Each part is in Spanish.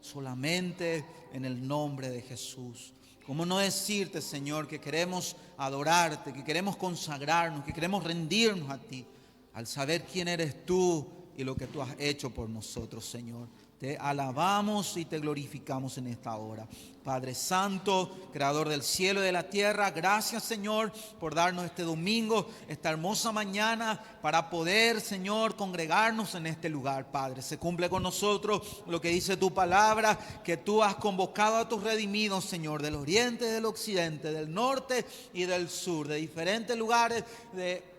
solamente en el nombre de Jesús. ¿Cómo no decirte, Señor, que queremos adorarte, que queremos consagrarnos, que queremos rendirnos a ti, al saber quién eres tú y lo que tú has hecho por nosotros, Señor? Te alabamos y te glorificamos en esta hora. Padre Santo, Creador del cielo y de la tierra, gracias, Señor, por darnos este domingo, esta hermosa mañana, para poder, Señor, congregarnos en este lugar, Padre. Se cumple con nosotros lo que dice tu palabra, que tú has convocado a tus redimidos, Señor, del oriente, del occidente, del norte y del sur, de diferentes lugares de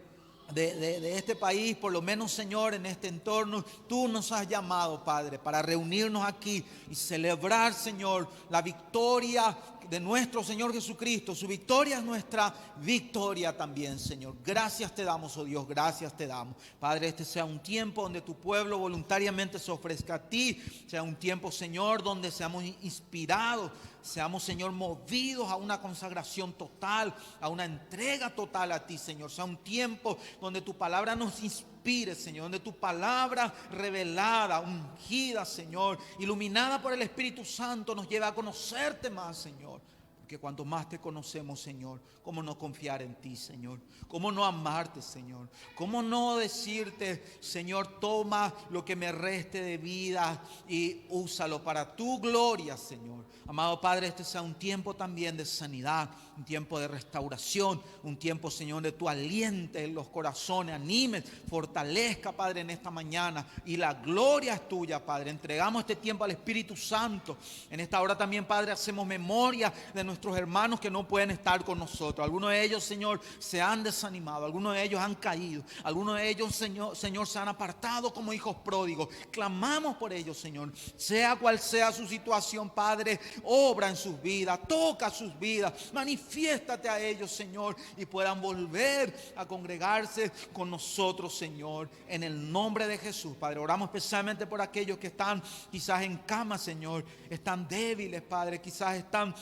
este país, por lo menos, Señor, en este entorno. Tú nos has llamado, Padre, para reunirnos aquí y celebrar, Señor, la victoria de nuestro Señor Jesucristo. Su victoria es nuestra victoria también, Señor. Gracias te damos, oh Dios, gracias te damos. Padre, este sea un tiempo donde tu pueblo voluntariamente se ofrezca a ti. Sea un tiempo, Señor, donde seamos inspirados, seamos, Señor, movidos a una consagración total, a una entrega total a ti, Señor. Sea un tiempo donde tu palabra nos inspire, Señor, donde tu palabra revelada, ungida, Señor, iluminada por el Espíritu Santo, nos lleve a conocerte más, Señor. Porque cuanto más te conocemos, Señor, ¿cómo no confiar en ti, Señor? ¿Cómo no amarte, Señor? ¿Cómo no decirte, Señor, toma lo que me reste de vida y úsalo para tu gloria, Señor? Amado Padre, este sea un tiempo también de sanidad, un tiempo de restauración, un tiempo, Señor, de tu aliento en los corazones, animes, fortalezca, Padre, en esta mañana. Y la gloria es tuya, Padre. Entregamos este tiempo al Espíritu Santo. En esta hora también, Padre, hacemos memoria de nuestros hermanos que no pueden estar con nosotros. Algunos de ellos, Señor, se han desanimado, algunos de ellos han caído, algunos de ellos, Señor, se han apartado como hijos pródigos. Clamamos por ellos, Señor, sea cual sea su situación, Padre, obra en sus vidas, toca sus vidas, manifiéstate a ellos, Señor, y puedan volver a congregarse con nosotros, Señor, en el nombre de Jesús. Padre, oramos especialmente por aquellos que están quizás en cama, Señor, están débiles, Padre, quizás están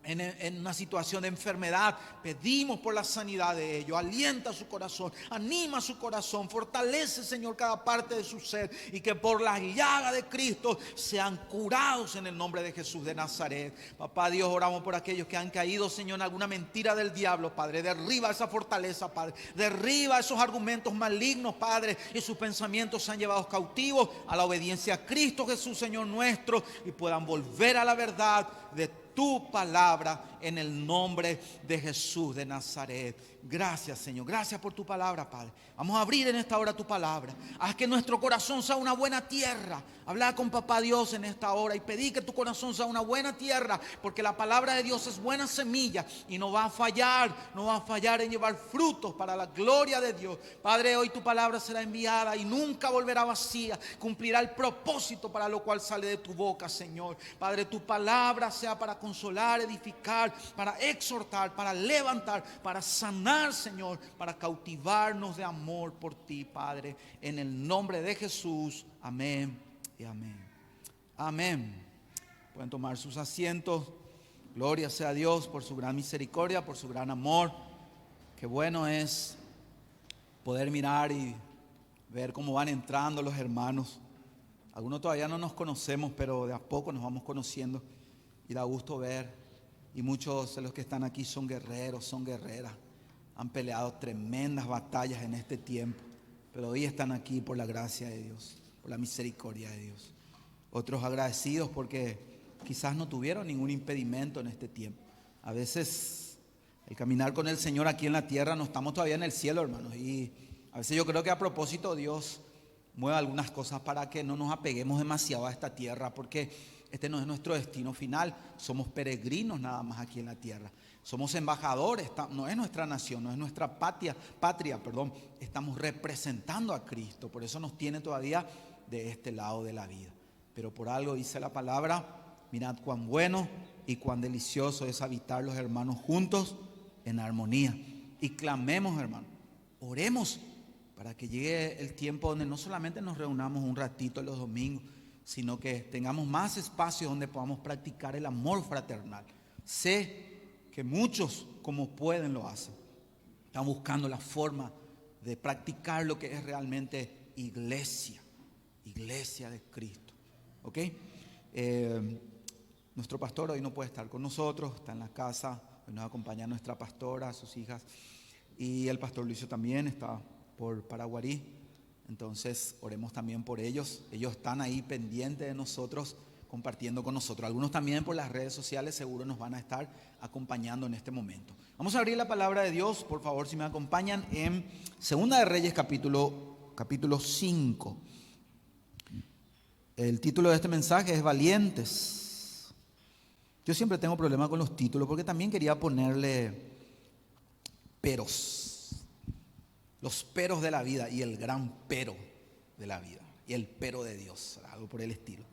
en una situación de enfermedad. Pedimos por la sanidad de ellos. Alienta su corazón, anima su corazón, fortalece, Señor, cada parte de su ser, y que por la llaga de Cristo sean curados en el nombre de Jesús de Nazaret. Papá Dios, oramos por aquellos que han caído, Señor, en alguna mentira del diablo, Padre. Derriba esa fortaleza, Padre. Derriba esos argumentos malignos, Padre, y sus pensamientos sean llevados cautivos a la obediencia a Cristo Jesús, Señor nuestro, y puedan volver a la verdad de tu palabra en el nombre de Jesús de Nazaret. Gracias, Señor. Gracias por tu palabra, Padre. Vamos a abrir en esta hora tu palabra. Haz que nuestro corazón sea una buena tierra. Habla con Papá Dios en esta hora y pedí que tu corazón sea una buena tierra, porque la palabra de Dios es buena semilla y no va a fallar, no va a fallar en llevar frutos para la gloria de Dios. Padre, hoy tu palabra será enviada y nunca volverá vacía. Cumplirá el propósito para lo cual sale de tu boca, Señor. Padre, tu palabra sea para consolar, edificar, para exhortar, para levantar, para sanar, Señor, para cautivarnos de amor por ti, Padre, en el nombre de Jesús. Amén y amén. Amén. Pueden tomar sus asientos. Gloria sea a Dios por su gran misericordia, por su gran amor. Qué bueno es poder mirar y ver cómo van entrando los hermanos. Algunos todavía no nos conocemos, pero de a poco nos vamos conociendo y da gusto ver. Y muchos de los que están aquí son guerreros, son guerreras. Han peleado tremendas batallas en este tiempo, pero hoy están aquí por la gracia de Dios, por la misericordia de Dios. Otros agradecidos porque quizás no tuvieron ningún impedimento en este tiempo. A veces el caminar con el Señor aquí en la tierra, no estamos todavía en el cielo, hermanos. Y a veces yo creo que a propósito Dios mueve algunas cosas para que no nos apeguemos demasiado a esta tierra, porque este no es nuestro destino final. Somos peregrinos nada más aquí en la tierra. Somos embajadores, no es nuestra nación, no es nuestra patria, estamos representando a Cristo. Por eso nos tiene todavía de este lado de la vida. Pero por algo dice la palabra: mirad cuán bueno y cuán delicioso es habitar los hermanos juntos en armonía. Y clamemos, hermanos, oremos para que llegue el tiempo donde no solamente nos reunamos un ratito los domingos, sino que tengamos más espacios donde podamos practicar el amor fraternal. Sé que muchos, como pueden, lo hacen. Están buscando la forma de practicar lo que es realmente iglesia de Cristo. ¿Ok? Nuestro pastor hoy no puede estar con nosotros, está en la casa, hoy nos acompaña nuestra pastora, sus hijas, y el pastor Lucio también está por Paraguarí. Entonces oremos también por ellos. Ellos están ahí pendientes de nosotros, compartiendo con nosotros. Algunos también por las redes sociales seguro nos van a estar acompañando en este momento. Vamos a abrir la palabra de Dios, por favor, si me acompañan, en Segunda de Reyes capítulo 5. El título de este mensaje es Valientes. Yo siempre tengo problemas con los títulos porque también quería ponerle peros. Los peros de la vida y el gran pero de la vida. Y el pero de Dios, algo por el estilo.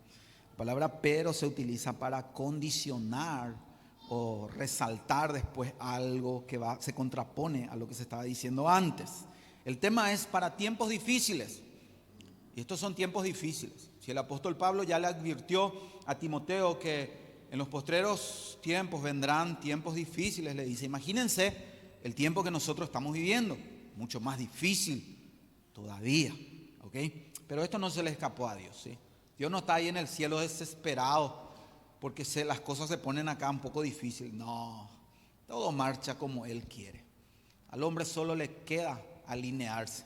La palabra pero se utiliza para condicionar o resaltar después algo que se contrapone a lo que se estaba diciendo antes. El tema es para tiempos difíciles. Y estos son tiempos difíciles. Si el apóstol Pablo ya le advirtió a Timoteo que en los postreros tiempos vendrán tiempos difíciles, le dice, imagínense el tiempo que nosotros estamos viviendo, mucho más difícil todavía, ¿ok? Pero esto no se le escapó a Dios, ¿sí? Dios no está ahí en el cielo desesperado porque las cosas se ponen acá un poco difíciles. No, todo marcha como Él quiere. Al hombre solo le queda alinearse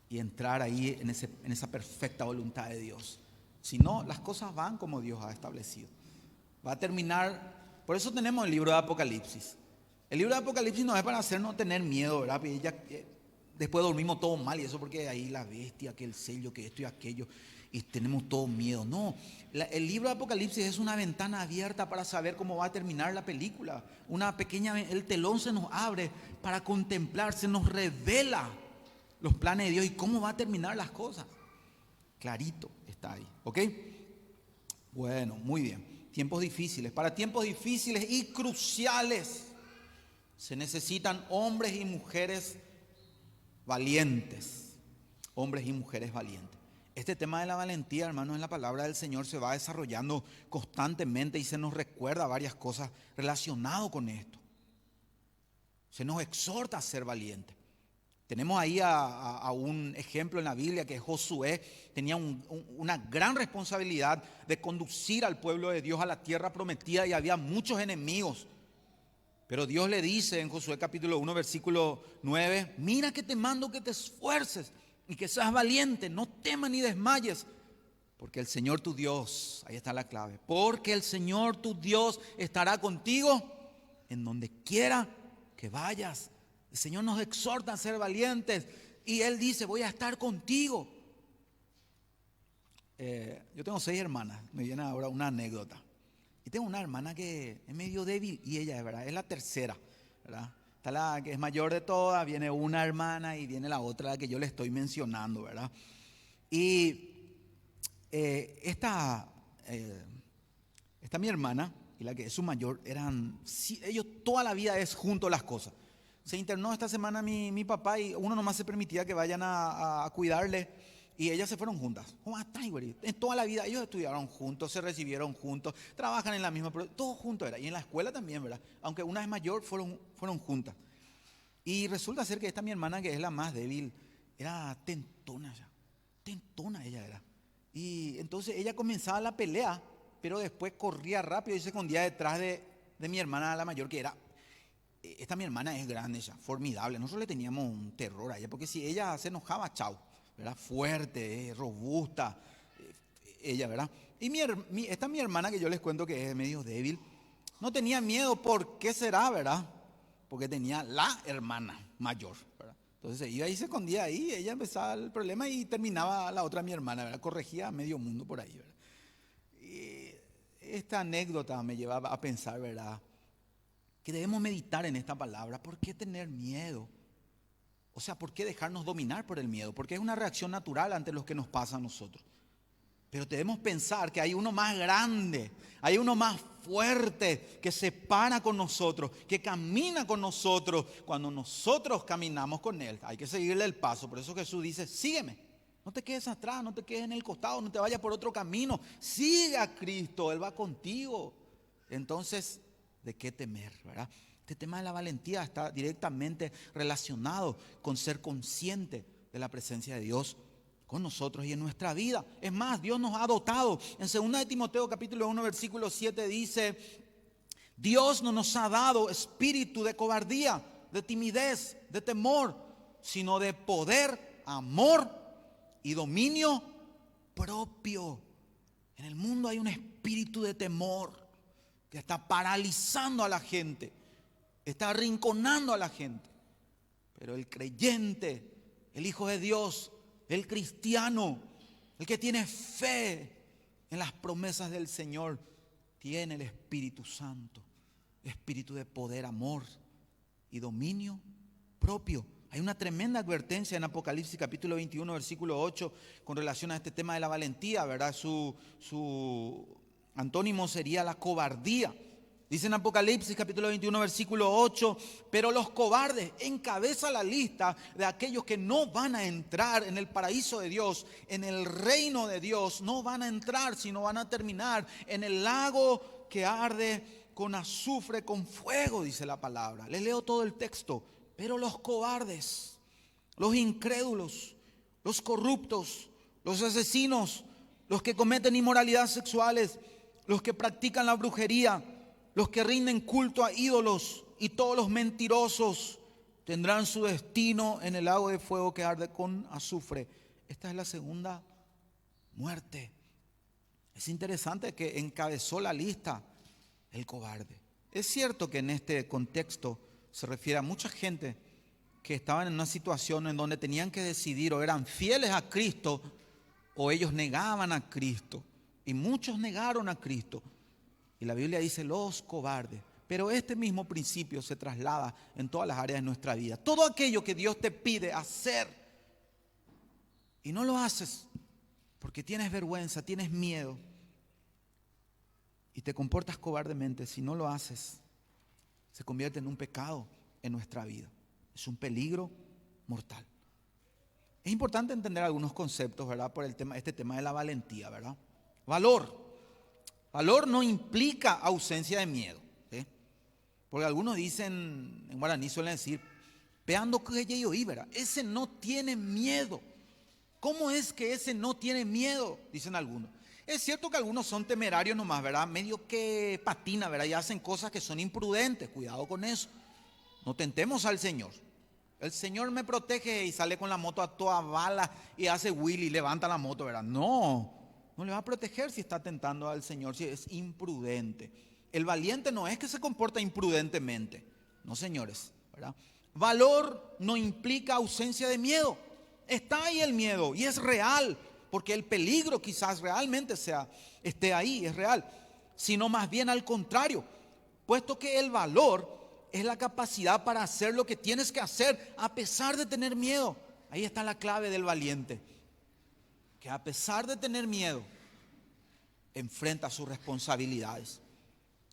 y entrar ahí en esa perfecta voluntad de Dios. Si no, las cosas van como Dios ha establecido. Va a terminar, por eso tenemos el libro de Apocalipsis. El libro de Apocalipsis no es para hacernos tener miedo, ¿verdad? Después dormimos todo mal y eso porque ahí la bestia, que el sello, que esto y aquello, y tenemos todo miedo. No, el libro de Apocalipsis es una ventana abierta para saber cómo va a terminar la película. El telón se nos abre para contemplar, se nos revela los planes de Dios y cómo va a terminar las cosas. Clarito está ahí, ¿ok? Bueno, muy bien. Tiempos difíciles. Para tiempos difíciles y cruciales se necesitan hombres y mujeres valientes. Hombres y mujeres valientes. Este tema de la valentía, hermanos, en la palabra del Señor se va desarrollando constantemente y se nos recuerda varias cosas relacionadas con esto. Se nos exhorta a ser valientes. Tenemos ahí a un ejemplo en la Biblia que Josué tenía una gran responsabilidad de conducir al pueblo de Dios a la tierra prometida y había muchos enemigos. Pero Dios le dice en Josué capítulo 1 versículo 9, mira que te mando que te esfuerces y que seas valiente, no temas ni desmayes, porque el Señor tu Dios, ahí está la clave, porque el Señor tu Dios estará contigo en donde quiera que vayas. El Señor nos exhorta a ser valientes y Él dice, voy a estar contigo. Yo tengo 6 hermanas, me viene ahora una anécdota. Y tengo una hermana que es medio débil y ella, ¿verdad?, es la tercera, ¿verdad? Está la que es mayor de todas, viene una hermana y viene la otra, la que yo le estoy mencionando, ¿verdad? Y esta mi hermana y la que es su mayor, ellos toda la vida es juntos las cosas. Se internó esta semana mi papá y uno nomás se permitía que vayan a cuidarle y ellas se fueron juntas. En toda la vida ellos estudiaron juntos, se recibieron juntos, trabajan en la misma, todo juntos era. Y en la escuela también, ¿verdad? Aunque una es mayor, fueron juntas. Y resulta ser que esta mi hermana, que es la más débil, era tentona ya. Tentona ella era. Y entonces ella comenzaba la pelea, pero después corría rápido y se escondía detrás de mi hermana la mayor, que era... Esta mi hermana es grande ya, formidable. Nosotros le teníamos un terror a ella, porque si ella se enojaba, chau, ¿verdad? Fuerte, robusta, ella, ¿verdad? Y esta mi hermana, que yo les cuento que es medio débil, no tenía miedo. ¿Por qué será, verdad? Porque tenía la hermana mayor, ¿verdad? Entonces iba y se escondía ahí, ella empezaba el problema y terminaba la otra mi hermana, ¿verdad? Corregía a medio mundo por ahí, ¿verdad? Y esta anécdota me llevaba a pensar, ¿verdad?, que debemos meditar en esta palabra. ¿Por qué tener miedo? O sea, ¿por qué dejarnos dominar por el miedo? Porque es una reacción natural ante lo que nos pasa a nosotros. Pero debemos pensar que hay uno más grande, hay uno más fuerte que se para con nosotros, que camina con nosotros. Cuando nosotros caminamos con Él, hay que seguirle el paso. Por eso Jesús dice, sígueme. No te quedes atrás, no te quedes en el costado, no te vayas por otro camino. Sigue a Cristo, Él va contigo. Entonces, ¿de qué temer, verdad? Este tema de la valentía está directamente relacionado con ser consciente de la presencia de Dios con nosotros y en nuestra vida. Es más, Dios nos ha dotado. En 2 de Timoteo capítulo 1 versículo 7 dice: Dios no nos ha dado espíritu de cobardía, de timidez, de temor, sino de poder, amor y dominio propio. En el mundo hay un espíritu de temor que está paralizando a la gente, está arrinconando a la gente. Pero el creyente, el Hijo de Dios, el cristiano, el que tiene fe en las promesas del Señor, tiene el Espíritu Santo, espíritu de poder, amor y dominio propio. Hay una tremenda advertencia en Apocalipsis capítulo 21 versículo 8 con relación a este tema de la valentía, ¿verdad? Su antónimo sería la cobardía. Dice en Apocalipsis capítulo 21 versículo 8: pero los cobardes, encabeza la lista de aquellos que no van a entrar en el paraíso de Dios, en el reino de Dios. No van a entrar, sino van a terminar en el lago que arde con azufre, con fuego, dice la palabra. Les leo todo el texto. Pero los cobardes, los incrédulos, los corruptos, los asesinos, los que cometen inmoralidades sexuales, los que practican la brujería, los que rinden culto a ídolos y todos los mentirosos tendrán su destino en el lago de fuego que arde con azufre. Esta es la segunda muerte. Es interesante que encabezó la lista el cobarde. Es cierto que en este contexto se refiere a mucha gente que estaban en una situación en donde tenían que decidir: o eran fieles a Cristo o ellos negaban a Cristo. Y muchos negaron a Cristo. Y la Biblia dice los cobardes. Pero este mismo principio se traslada en todas las áreas de nuestra vida. Todo aquello que Dios te pide hacer y no lo haces porque tienes vergüenza, tienes miedo y te comportas cobardemente, si no lo haces, se convierte en un pecado en nuestra vida. Es un peligro mortal. Es importante entender algunos conceptos, ¿verdad? Por este tema de la valentía, ¿verdad? Valor. Valor no implica ausencia de miedo, ¿sí? Porque algunos dicen, en guaraní suelen decir, peando que yo oí, ¿verdad? Ese no tiene miedo. ¿Cómo es que ese no tiene miedo? Dicen algunos. Es cierto que algunos son temerarios nomás, ¿verdad? Medio que patina, ¿verdad? Y hacen cosas que son imprudentes. Cuidado con eso. No tentemos al Señor. El Señor me protege y sale con la moto a toda bala y hace Willy y levanta la moto, ¿verdad? No le va a proteger si está tentando al Señor, si es imprudente. El valiente no es que se comporta imprudentemente. No, señores, ¿verdad? Valor no implica ausencia de miedo. Está ahí el miedo y es real, porque el peligro quizás realmente esté ahí, es real. Sino más bien al contrario, puesto que el valor es la capacidad para hacer lo que tienes que hacer a pesar de tener miedo. Ahí está la clave del valiente, que a pesar de tener miedo, enfrenta sus responsabilidades,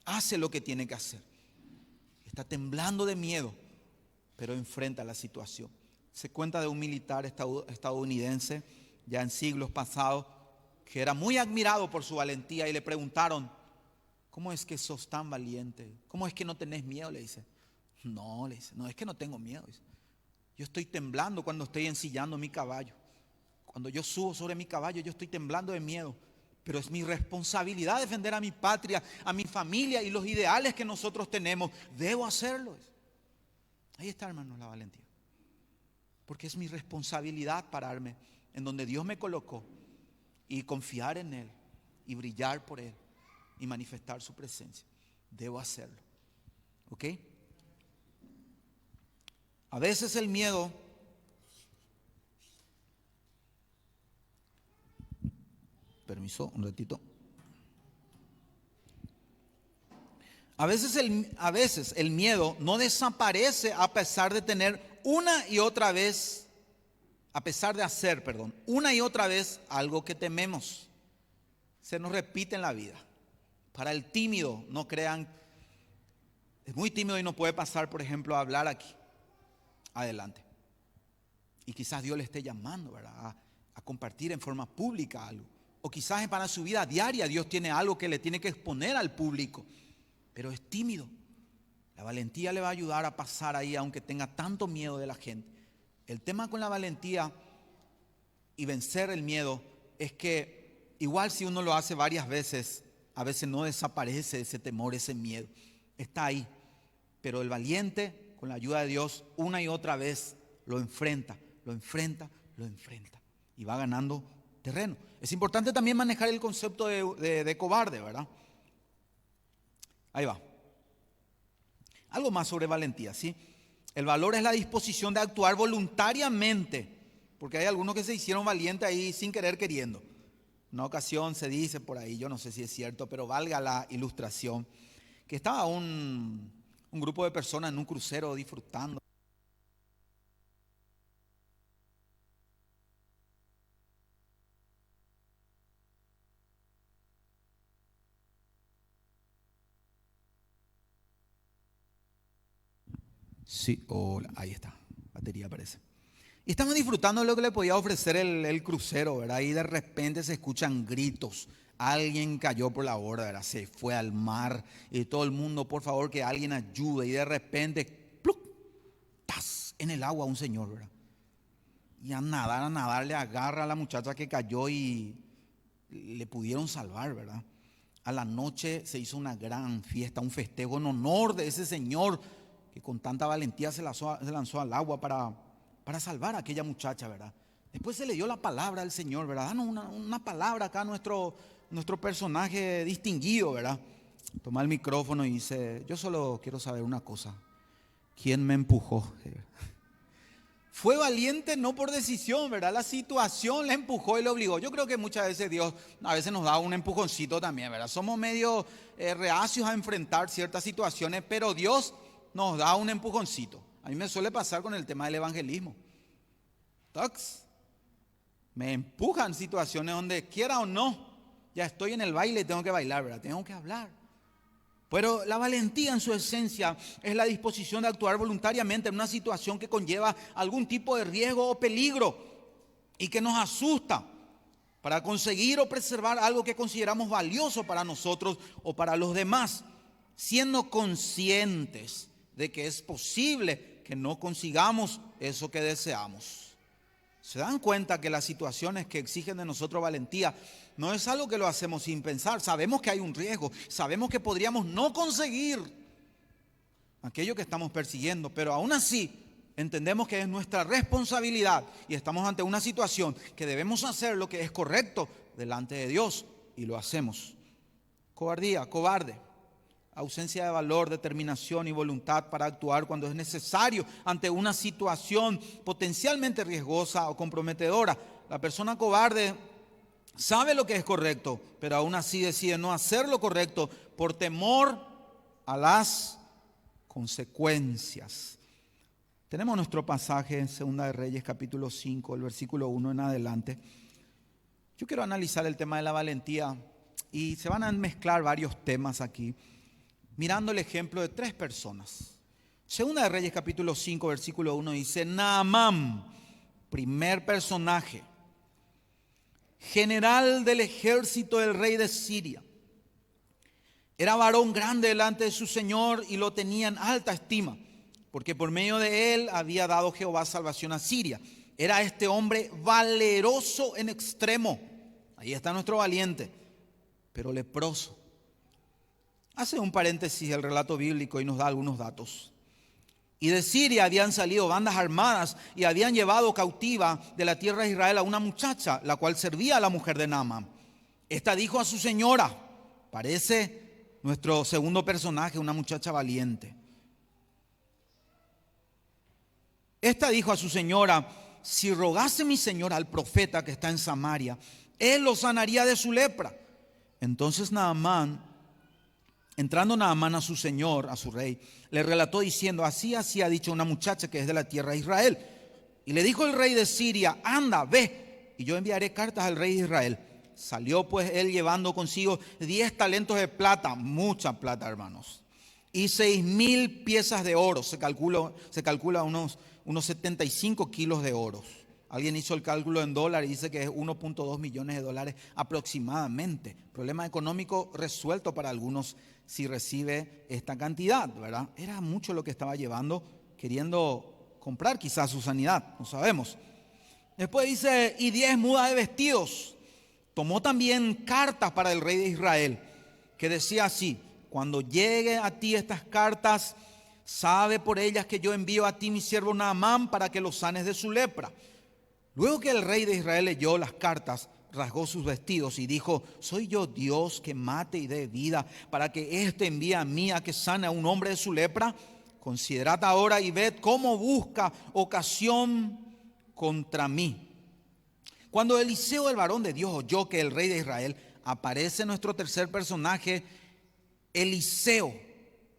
hace lo que tiene que hacer. Está temblando de miedo, pero enfrenta la situación. Se cuenta de un militar estadounidense, ya en siglos pasados, que era muy admirado por su valentía y le preguntaron: ¿cómo es que sos tan valiente? ¿Cómo es que no tenés miedo? Le dice. No, es que no tengo miedo. Dice. Yo estoy temblando cuando estoy ensillando mi caballo. Cuando yo subo sobre mi caballo, yo estoy temblando de miedo. Pero es mi responsabilidad defender a mi patria, a mi familia y los ideales que nosotros tenemos. Debo hacerlo. Ahí está, hermanos, la valentía. Porque es mi responsabilidad pararme en donde Dios me colocó y confiar en Él y brillar por Él y manifestar su presencia. Debo hacerlo. ¿Ok? A veces el miedo permiso, un ratito. A veces el miedo no desaparece a pesar de tener una y otra vez, a pesar de hacer, una y otra vez algo que tememos. Se nos repite en la vida. Para el tímido, no crean, es muy tímido y no puede pasar, por ejemplo, a hablar aquí, adelante. Y quizás Dios le esté llamando, ¿verdad? A compartir en forma pública algo. O quizás para su vida diaria Dios tiene algo que le tiene que exponer al público. Pero es tímido. La valentía le va a ayudar a pasar ahí aunque tenga tanto miedo de la gente. El tema con la valentía y vencer el miedo es que igual si uno lo hace varias veces, a veces no desaparece ese temor, ese miedo. Está ahí. Pero el valiente, con la ayuda de Dios, una y otra vez lo enfrenta, lo enfrenta, lo enfrenta. Y va ganando terreno. Es importante también manejar el concepto de cobarde, ¿verdad? Ahí va. Algo más sobre valentía, ¿sí? El valor es la disposición de actuar voluntariamente, porque hay algunos que se hicieron valientes ahí sin querer queriendo. Una ocasión se dice por ahí, yo no sé si es cierto, pero valga la ilustración, que estaba un grupo de personas en un crucero disfrutando. Sí, hola, ahí está, batería aparece. Y estaban disfrutando de lo que le podía ofrecer el crucero, ¿verdad? Y de repente se escuchan gritos. Alguien cayó por la borda, ¿verdad? Se fue al mar. Y todo el mundo, por favor, que alguien ayude. Y de repente, ¡pluc! ¡Tas! En el agua un señor, ¿verdad? Y a nadar, le agarra a la muchacha que cayó y le pudieron salvar, ¿verdad? A la noche se hizo una gran fiesta, un festejo en honor de ese señor que con tanta valentía se lanzó al agua para salvar a aquella muchacha, ¿verdad? Después se le dio la palabra al Señor, ¿verdad? Danos una palabra acá a nuestro personaje distinguido, ¿verdad? Toma el micrófono y dice, yo solo quiero saber una cosa, ¿quién me empujó? Fue valiente no por decisión, ¿verdad? La situación le empujó y le obligó. Yo creo que muchas veces Dios a veces nos da un empujoncito también, ¿verdad? Somos medio reacios a enfrentar ciertas situaciones, pero Dios nos da un empujoncito. A mí me suele pasar con el tema del evangelismo. Tox. Me empujan situaciones donde quiera o no, ya estoy en el baile y tengo que bailar, ¿verdad? Tengo que hablar. Pero la valentía en su esencia es la disposición de actuar voluntariamente en una situación que conlleva algún tipo de riesgo o peligro y que nos asusta para conseguir o preservar algo que consideramos valioso para nosotros o para los demás, siendo conscientes de que es posible que no consigamos eso que deseamos. ¿Se dan cuenta que las situaciones que exigen de nosotros valentía no es algo que lo hacemos sin pensar? Sabemos que hay un riesgo, sabemos que podríamos no conseguir aquello que estamos persiguiendo, pero aún así entendemos que es nuestra responsabilidad y estamos ante una situación que debemos hacer lo que es correcto delante de Dios y lo hacemos. Cobardía, cobarde. Ausencia de valor, determinación y voluntad para actuar cuando es necesario ante una situación potencialmente riesgosa o comprometedora. La persona cobarde sabe lo que es correcto, pero aún así decide no hacer lo correcto por temor a las consecuencias. Tenemos nuestro pasaje en 2 de Reyes capítulo 5, el versículo 1 en adelante. Yo quiero analizar el tema de la valentía y se van a mezclar varios temas aquí, mirando el ejemplo de tres personas. Segunda de Reyes capítulo 5 versículo 1 dice, Naamán, primer personaje, general del ejército del rey de Siria. Era varón grande delante de su Señor y lo tenía en alta estima, porque por medio de él había dado Jehová salvación a Siria. Era este hombre valeroso en extremo. Ahí está nuestro valiente, pero leproso. Hace un paréntesis el relato bíblico y nos da algunos datos. Y de Siria habían salido bandas armadas y habían llevado cautiva de la tierra de Israel a una muchacha, la cual servía a la mujer de Naamán. Esta dijo a su señora, parece nuestro segundo personaje, una muchacha valiente. Esta dijo a su señora, si rogase mi señora al profeta que está en Samaria, él lo sanaría de su lepra. Entonces entrando Naamán a su señor, a su rey, le relató diciendo, así ha dicho una muchacha que es de la tierra de Israel. Y le dijo el rey de Siria, anda, ve, y yo enviaré cartas al rey de Israel. Salió pues él llevando consigo 10 talentos de plata, mucha plata, hermanos, y 6,000 piezas de oro, se calcula unos 75 kilos de oro. Alguien hizo el cálculo en dólares y dice que es 1.2 millones de dólares aproximadamente. Problema económico resuelto para algunos si recibe esta cantidad, ¿verdad? Era mucho lo que estaba llevando, queriendo comprar quizás su sanidad, no sabemos. Después dice, y 10 mudas de vestidos. Tomó también cartas para el rey de Israel, que decía así: cuando llegue a ti estas cartas, sabe por ellas que yo envío a ti mi siervo Naamán para que lo sanes de su lepra. Luego que el rey de Israel leyó las cartas, rasgó sus vestidos y dijo: ¿soy yo Dios que mate y dé vida para que éste envíe a mí a que sane a un hombre de su lepra? Considerad ahora y ved cómo busca ocasión contra mí. Cuando Eliseo, el varón de Dios, oyó que el rey de Israel, aparece nuestro tercer personaje, Eliseo,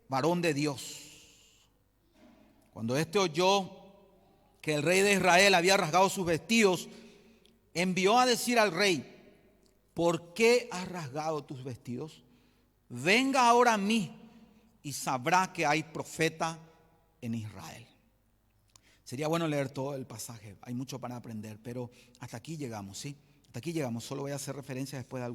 varón de Dios. Cuando éste oyó que el rey de Israel había rasgado sus vestidos, envió a decir al rey: ¿por qué has rasgado tus vestidos? Venga ahora a mí y sabrá que hay profeta en Israel. Sería bueno leer todo el pasaje, hay mucho para aprender, pero hasta aquí llegamos, ¿sí? Hasta aquí llegamos, solo voy a hacer referencia después de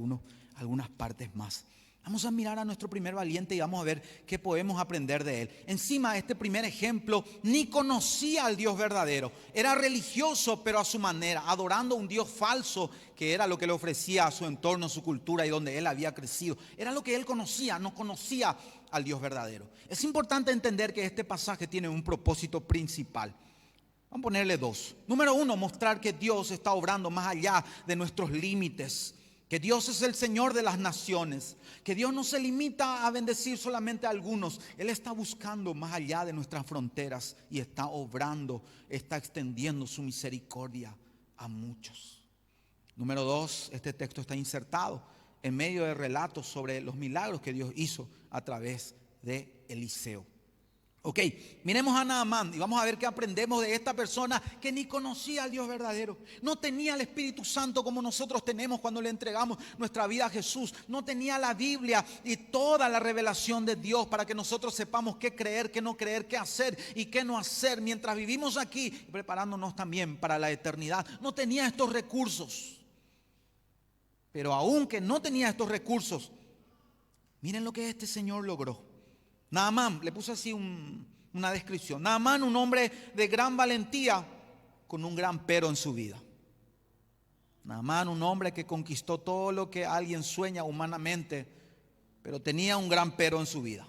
algunas partes más. Vamos a mirar a nuestro primer valiente y vamos a ver qué podemos aprender de él. Encima, este primer ejemplo ni conocía al Dios verdadero. Era religioso, pero a su manera, adorando a un Dios falso, que era lo que le ofrecía a su entorno, su cultura y donde él había crecido. Era lo que él conocía, no conocía al Dios verdadero. Es importante entender que este pasaje tiene un propósito principal. Vamos a ponerle 2. Número 1, mostrar que Dios está obrando más allá de nuestros límites. Que Dios es el Señor de las naciones, que Dios no se limita a bendecir solamente a algunos. Él está buscando más allá de nuestras fronteras y está obrando, está extendiendo su misericordia a muchos. Número 2, este texto está insertado en medio de relatos sobre los milagros que Dios hizo a través de Eliseo. Ok, miremos a Naamán y vamos a ver qué aprendemos de esta persona que ni conocía al Dios verdadero. No tenía el Espíritu Santo como nosotros tenemos cuando le entregamos nuestra vida a Jesús. No tenía la Biblia y toda la revelación de Dios para que nosotros sepamos qué creer, qué no creer, qué hacer y qué no hacer mientras vivimos aquí, preparándonos también para la eternidad. No tenía estos recursos. Pero aunque no tenía estos recursos, miren lo que este señor logró. Naamán, le puse así una descripción. Naamán, un hombre de gran valentía con un gran pero en su vida. Naamán, un hombre que conquistó todo lo que alguien sueña humanamente, pero tenía un gran pero en su vida.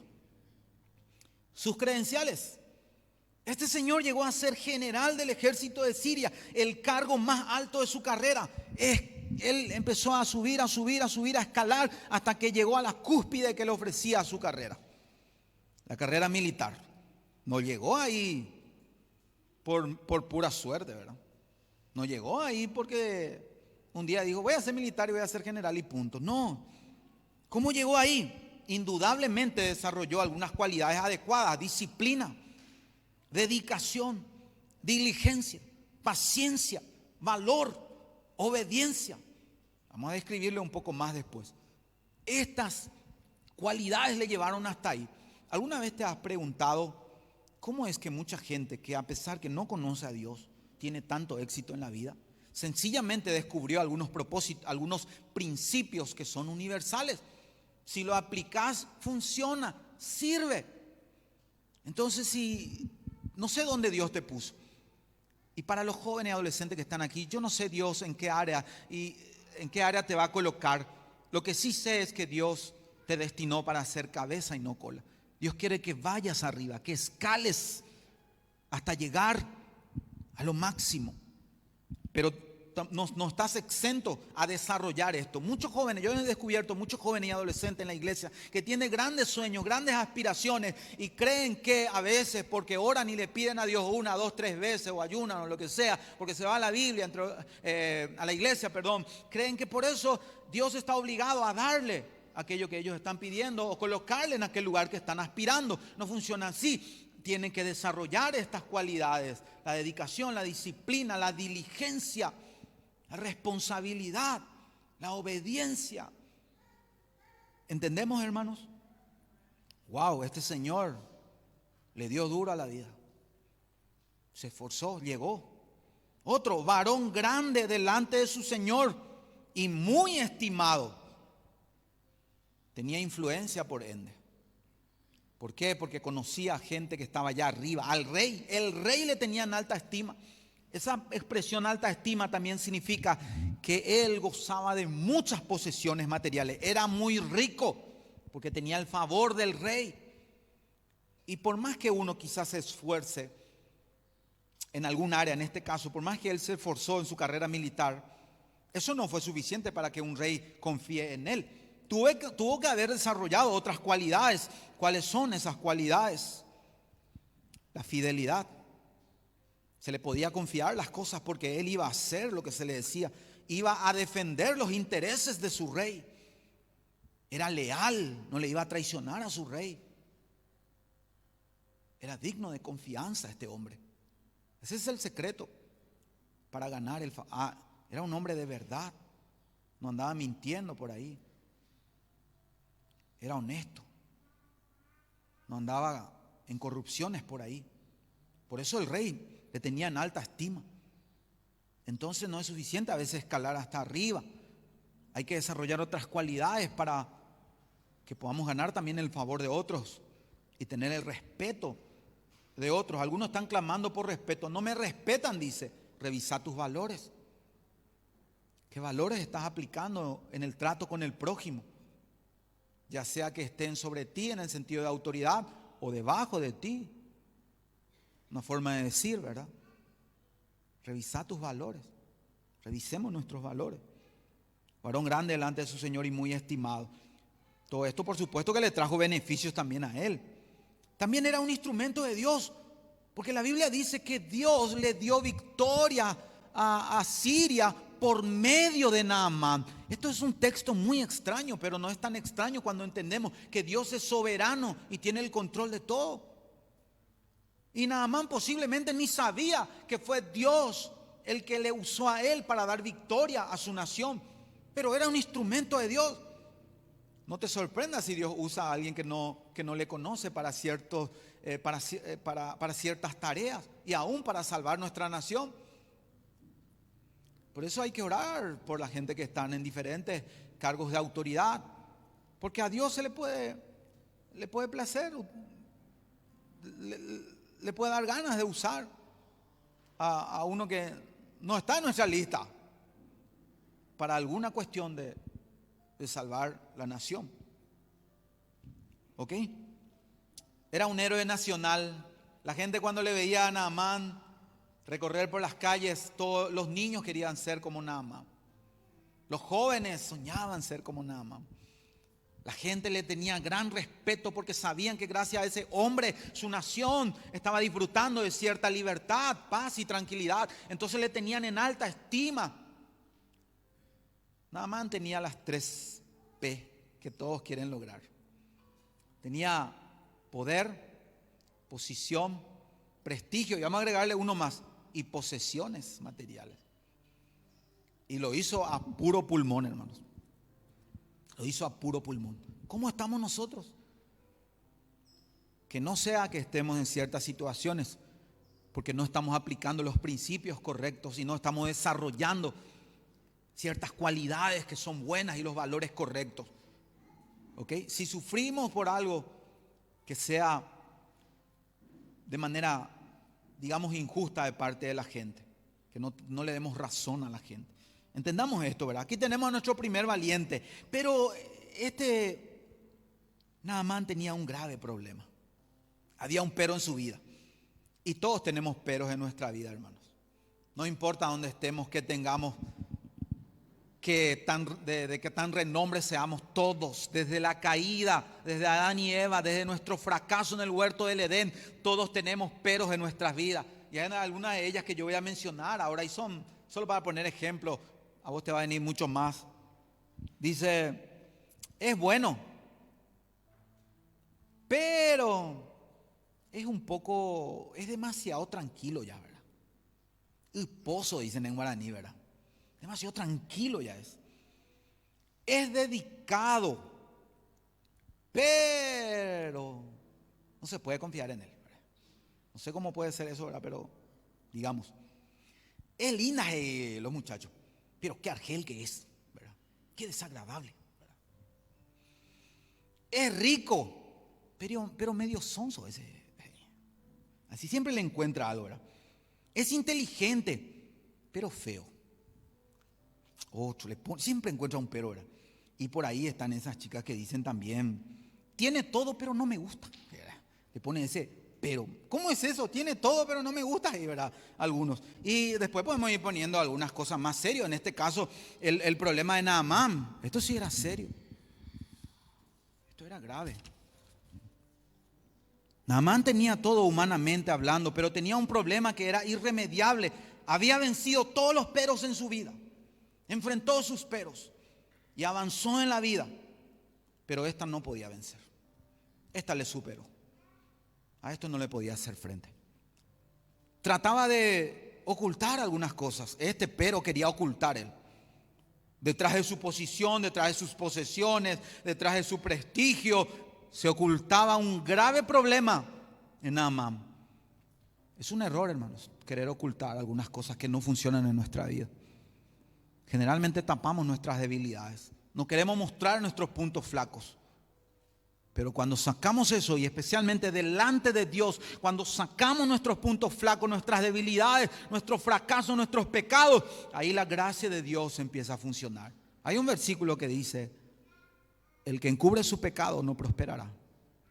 Sus credenciales. Este señor llegó a ser general del ejército de Siria, el cargo más alto de su carrera. Él empezó a subir, a escalar, hasta que llegó a la cúspide que le ofrecía su carrera. La carrera militar. No llegó ahí por pura suerte, ¿verdad? No llegó ahí porque un día dijo: voy a ser militar y voy a ser general y punto. No. ¿Cómo llegó ahí? Indudablemente desarrolló algunas cualidades adecuadas: disciplina, dedicación, diligencia, paciencia, valor, obediencia. Vamos a describirle un poco más después. Estas cualidades le llevaron hasta ahí. ¿Alguna vez te has preguntado cómo es que mucha gente que, a pesar que no conoce a Dios, tiene tanto éxito en la vida? Sencillamente descubrió algunos propósitos, algunos principios que son universales. Si lo aplicas, funciona, sirve. Entonces, no sé dónde Dios te puso. Y para los jóvenes y adolescentes que están aquí, yo no sé Dios en qué área te va a colocar. Lo que sí sé es que Dios te destinó para ser cabeza y no cola. Dios quiere que vayas arriba, que escales hasta llegar a lo máximo. Pero no estás exento a desarrollar esto. Muchos jóvenes, yo he descubierto muchos jóvenes y adolescentes en la iglesia que tienen grandes sueños, grandes aspiraciones y creen que a veces porque oran y le piden a Dios 1, 2, 3 veces o ayunan o lo que sea, porque se va a la Biblia, a la iglesia, creen que por eso Dios está obligado a darle aquello que ellos están pidiendo o colocarle en aquel lugar que están aspirando. No funciona así. Tienen que desarrollar estas cualidades: la dedicación, la disciplina, la diligencia, la responsabilidad, la obediencia. ¿Entendemos, hermanos? Wow, este señor le dio duro a la vida. Se esforzó, llegó. Otro, varón grande delante de su Señor y muy estimado. Tenía influencia por ende. ¿Por qué? Porque conocía a gente que estaba allá arriba. Al rey, el rey le tenía en alta estima. Esa expresión alta estima también significa que él gozaba de muchas posesiones materiales. Era muy rico porque tenía el favor del rey. Y por más que uno quizás se esfuerce en algún área, en este caso, por más que él se esforzó en su carrera militar, eso no fue suficiente para que un rey confíe en él. Tuvo que haber desarrollado otras cualidades. ¿Cuáles son esas cualidades? La fidelidad. Se le podía confiar las cosas porque él iba a hacer lo que se le decía. Iba a defender los intereses de su rey. Era leal, no le iba a traicionar a su rey. Era digno de confianza este hombre. Ese es el secreto para ganar el favor. Era un hombre de verdad. No andaba mintiendo por ahí. Era honesto. No andaba en corrupciones por ahí. Por eso el rey le tenía en alta estima. Entonces no es suficiente a veces escalar hasta arriba. Hay que desarrollar otras cualidades para que podamos ganar también el favor de otros y tener el respeto de otros. Algunos están clamando por respeto. No me respetan, dice. Revisa tus valores. ¿Qué valores estás aplicando en el trato con el prójimo? Ya sea que estén sobre ti en el sentido de autoridad o debajo de ti. Una forma de decir, ¿verdad? Revisa tus valores. Revisemos nuestros valores. Varón grande delante de su Señor y muy estimado. Todo esto, por supuesto, que le trajo beneficios también a él. También era un instrumento de Dios, porque la Biblia dice que Dios le dio victoria a Siria por medio de Naamán. Esto es un texto muy extraño, pero no es tan extraño cuando entendemos que Dios es soberano y tiene el control de todo. Y Naamán posiblemente ni sabía que fue Dios el que le usó a él para dar victoria a su nación, pero era un instrumento de Dios. No te sorprendas si Dios usa a alguien que no le conoce para ciertas tareas y aún para salvar nuestra nación. Por eso hay que orar por la gente que están en diferentes cargos de autoridad, porque a Dios le puede placer, le puede dar ganas de usar a uno que no está en nuestra lista para alguna cuestión de salvar la nación. ¿Ok? Era un héroe nacional. La gente, cuando le veía a Naamán recorrer por las calles, todos los niños querían ser como Naamán. Los jóvenes soñaban ser como Naamán. La gente le tenía gran respeto porque sabían que gracias a ese hombre su nación estaba disfrutando de cierta libertad, paz y tranquilidad. Entonces le tenían en alta estima. Naamán tenía las 3 P que todos quieren lograr. Tenía poder, posición, prestigio, y vamos a agregarle uno más, y posesiones materiales. Y lo hizo a puro pulmón, hermanos. Lo hizo a puro pulmón. ¿Cómo estamos nosotros? Que no sea que estemos en ciertas situaciones porque no estamos aplicando los principios correctos y no estamos desarrollando ciertas cualidades que son buenas y los valores correctos. ¿Ok? Si sufrimos por algo que sea de manera, digamos, injusta de parte de la gente, que no le demos razón a la gente. Entendamos esto, ¿verdad? Aquí tenemos a nuestro primer valiente, pero Naamán tenía un grave problema. Había un pero en su vida. Y todos tenemos peros en nuestra vida, hermanos. No importa dónde estemos, que tengamos, de que tan renombre seamos todos, desde la caída, desde Adán y Eva, desde nuestro fracaso en el huerto del Edén, todos tenemos peros en nuestras vidas. Y hay algunas de ellas que yo voy a mencionar ahora y son, solo para poner ejemplo, a vos te va a venir mucho más. Dice, es bueno, pero es demasiado tranquilo ya, ¿verdad? Esposo, dicen en guaraní, ¿verdad? Demasiado tranquilo ya es. Es dedicado, pero no se puede confiar en él, ¿verdad? No sé cómo puede ser eso, ¿verdad? Pero digamos, es linda los muchachos, pero qué argel que es, ¿verdad? Qué desagradable, ¿verdad? Es rico, pero medio sonso ese. Así siempre le encuentra algo, ¿verdad? Es inteligente, pero feo. Otro, siempre encuentra un pero, ¿verdad? Y por ahí están esas chicas que dicen también, tiene todo, pero no me gusta. ¿Verdad? Le ponen ese pero. ¿Cómo es eso? Tiene todo, pero no me gusta, ¿verdad? Algunos. Y después podemos ir poniendo algunas cosas más serias. En este caso, el problema de Naamán. Esto sí era serio. Esto era grave. Naamán tenía todo humanamente hablando, pero tenía un problema que era irremediable. Había vencido todos los peros en su vida. Enfrentó sus peros y avanzó en la vida. Pero esta no podía vencer. Esta le superó. A esto no le podía hacer frente. Trataba de ocultar algunas cosas. Este pero quería ocultar él. Detrás de su posición, detrás de sus posesiones, detrás de su prestigio, se ocultaba un grave problema en Naamán. Es un error, hermanos, querer ocultar algunas cosas que no funcionan en nuestra vida. Generalmente tapamos nuestras debilidades. No queremos mostrar nuestros puntos flacos. Pero cuando sacamos eso, y especialmente delante de Dios, cuando sacamos nuestros puntos flacos, nuestras debilidades, nuestros fracasos, nuestros pecados, ahí la gracia de Dios empieza a funcionar. Hay un versículo que dice, el que encubre su pecado no prosperará.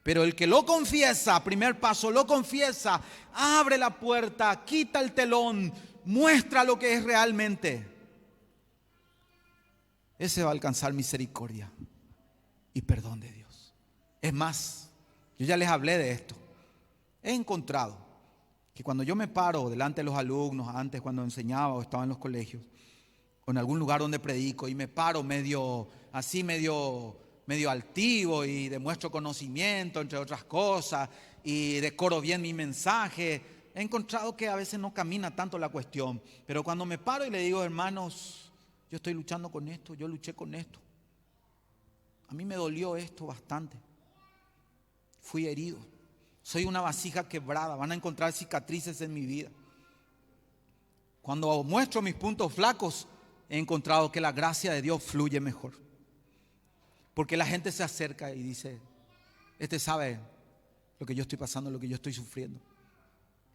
Pero el que lo confiesa, primer paso, lo confiesa, abre la puerta, quita el telón, muestra lo que es realmente. Ese va a alcanzar misericordia y perdón de Dios. Es más, yo ya les hablé de esto. He encontrado que cuando yo me paro delante de los alumnos, antes cuando enseñaba o estaba en los colegios, o en algún lugar donde predico, y me paro medio altivo y demuestro conocimiento, entre otras cosas, y decoro bien mi mensaje, he encontrado que a veces no camina tanto la cuestión. Pero cuando me paro y le digo, hermanos, yo estoy luchando con esto, yo luché con esto, a mí me dolió esto bastante, fui herido, soy una vasija quebrada, van a encontrar cicatrices en mi vida. Cuando muestro mis puntos flacos, he encontrado que la gracia de Dios fluye mejor. Porque la gente se acerca y dice, este sabe lo que yo estoy pasando, lo que yo estoy sufriendo.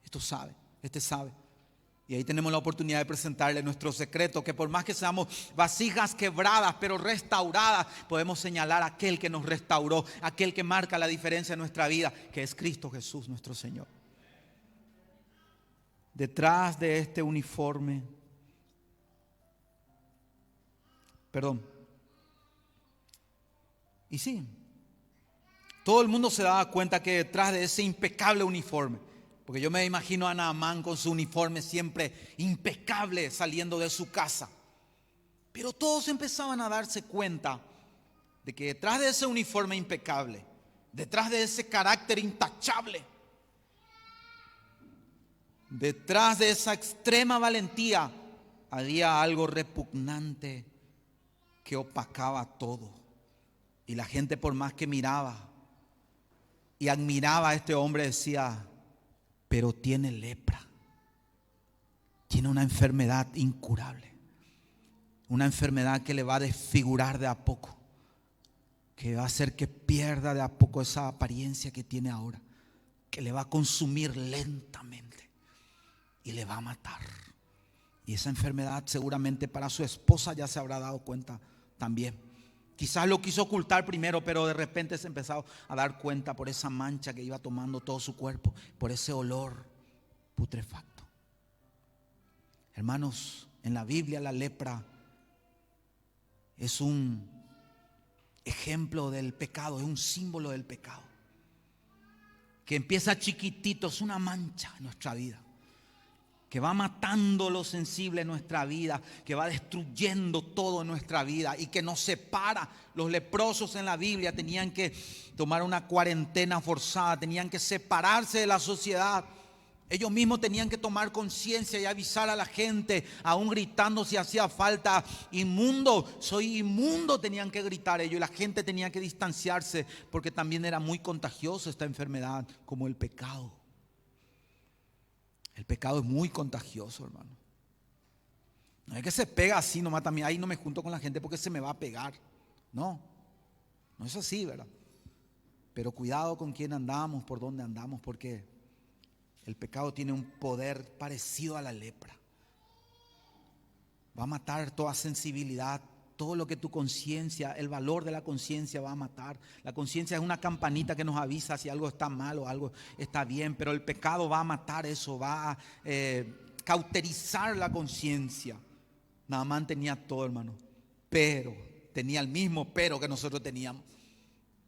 Esto sabe, este sabe. Y ahí tenemos la oportunidad de presentarle nuestro secreto, que por más que seamos vasijas quebradas, pero restauradas, podemos señalar a aquel que nos restauró, aquel que marca la diferencia en nuestra vida, que es Cristo Jesús, nuestro Señor. Detrás de este uniforme, y sí, todo el mundo se daba cuenta que detrás de ese impecable uniforme, porque yo me imagino a Naamán con su uniforme siempre impecable saliendo de su casa, pero todos empezaban a darse cuenta de que detrás de ese uniforme impecable, detrás de ese carácter intachable, detrás de esa extrema valentía, había algo repugnante que opacaba todo. Y la gente, por más que miraba y admiraba a este hombre, decía, pero tiene lepra, tiene una enfermedad incurable, una enfermedad que le va a desfigurar de a poco, que va a hacer que pierda de a poco esa apariencia que tiene ahora, que le va a consumir lentamente y le va a matar. Y esa enfermedad seguramente para su esposa ya se habrá dado cuenta también. Quizás lo quiso ocultar primero, pero de repente se empezó a dar cuenta por esa mancha que iba tomando todo su cuerpo, por ese olor putrefacto. Hermanos, en la Biblia la lepra es un ejemplo del pecado, es un símbolo del pecado, que empieza chiquitito, es una mancha en nuestra vida, que va matando lo sensible en nuestra vida, que va destruyendo todo en nuestra vida y que nos separa. Los leprosos en la Biblia tenían que tomar una cuarentena forzada, tenían que separarse de la sociedad. Ellos mismos tenían que tomar conciencia y avisar a la gente, aún gritando si hacía falta, inmundo, soy inmundo, tenían que gritar ellos, y la gente tenía que distanciarse porque también era muy contagiosa esta enfermedad, como el pecado. El pecado es muy contagioso, hermano. No es que se pega así nomás también, ahí no me junto con la gente porque se me va a pegar. No es así, ¿verdad? Pero cuidado con quién andamos, por dónde andamos, porque El pecado tiene un poder parecido a la lepra. Va a matar toda sensibilidad, todo lo que tu conciencia, el valor de la conciencia va a matar. La conciencia es una campanita que nos avisa si algo está mal o algo está bien, pero el pecado va a matar eso, va a cauterizar la conciencia. Naamán tenía todo, hermano, pero tenía el mismo pero que nosotros teníamos.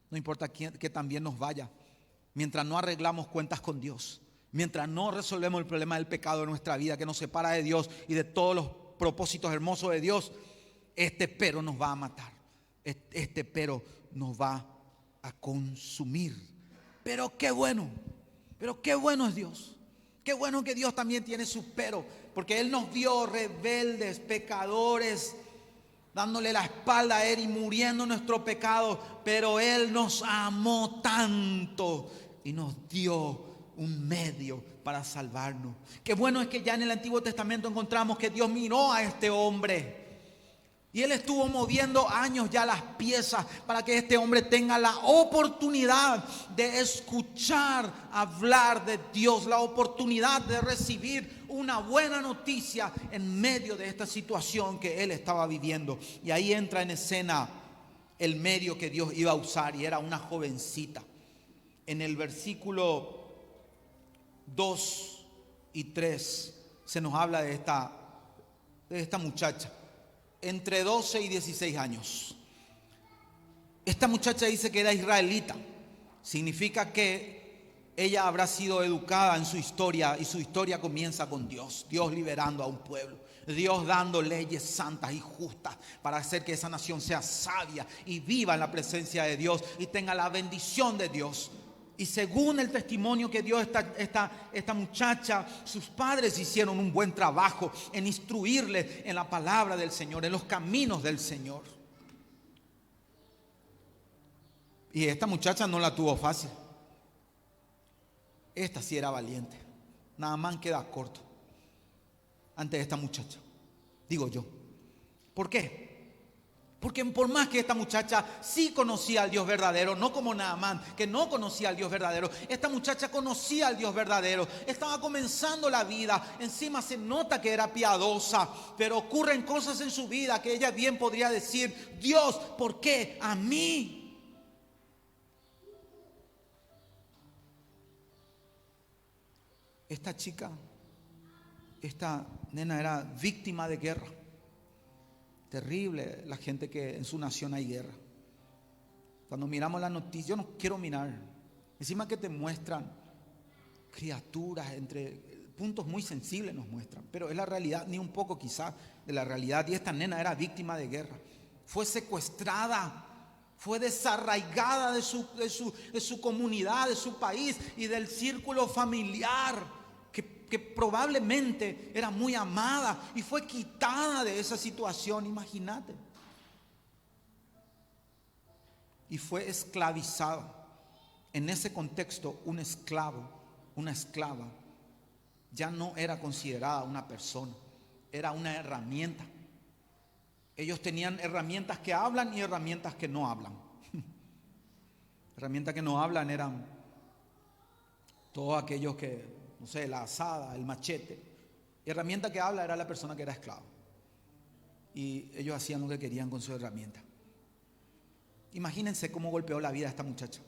No importa que también nos vaya, mientras no arreglamos cuentas con Dios, mientras no resolvemos el problema del pecado de nuestra vida que nos separa de Dios y de todos los propósitos hermosos de Dios, este pero nos va a matar, este pero nos va a consumir. Pero qué bueno es Dios. Qué bueno que Dios también tiene su pero, porque Él nos vio rebeldes, pecadores, dándole la espalda a Él y muriendo nuestro pecado, pero Él nos amó tanto y nos dio un medio para salvarnos. Qué bueno es que ya en el Antiguo Testamento encontramos que Dios miró a este hombre y Él estuvo moviendo años ya las piezas para que este hombre tenga la oportunidad de escuchar hablar de Dios, la oportunidad de recibir una buena noticia en medio de esta situación que él estaba viviendo. Y ahí entra en escena el medio que Dios iba a usar, y era una jovencita. En el versículo 2 y 3 se nos habla de esta muchacha entre 12 y 16 años. Esta muchacha dice que era israelita. Significa que ella habrá sido educada en su historia, y su historia comienza con Dios. Dios liberando a un pueblo, Dios dando leyes santas y justas para hacer que esa nación sea sabia y viva en la presencia de Dios y tenga la bendición de Dios. Y según el testimonio que dio esta muchacha, sus padres hicieron un buen trabajo en instruirle en la palabra del Señor, en los caminos del Señor. Y esta muchacha no la tuvo fácil. Esta sí era valiente. Naamán queda corto ante esta muchacha, digo yo. ¿Por qué? Porque por más que esta muchacha sí conocía al Dios verdadero, no como Naamán, que no conocía al Dios verdadero, esta muchacha conocía al Dios verdadero, estaba comenzando la vida, encima se nota que era piadosa, pero ocurren cosas en su vida que ella bien podría decir: Dios, ¿por qué a mí? Esta chica, esta nena era víctima de guerra. Terrible la gente que en su nación hay guerra. Cuando miramos las noticias, yo no quiero mirar. Encima que te muestran criaturas entre puntos muy sensibles, nos muestran. Pero es la realidad, ni un poco quizás de la realidad. Y esta nena era víctima de guerra. Fue secuestrada, fue desarraigada de su comunidad, de su país y del círculo familiar que probablemente era muy amada, y fue quitada de esa situación, imagínate. Y fue esclavizada. En ese contexto, un esclavo, una esclava, ya no era considerada una persona, era una herramienta. Ellos tenían herramientas que hablan y herramientas que no hablan. Herramientas que no hablan eran todos aquellos que, no sé, la azada, el machete. Y herramienta que habla era la persona que era esclava. Y ellos hacían lo que querían con su herramienta. Imagínense cómo golpeó la vida a esta muchacha.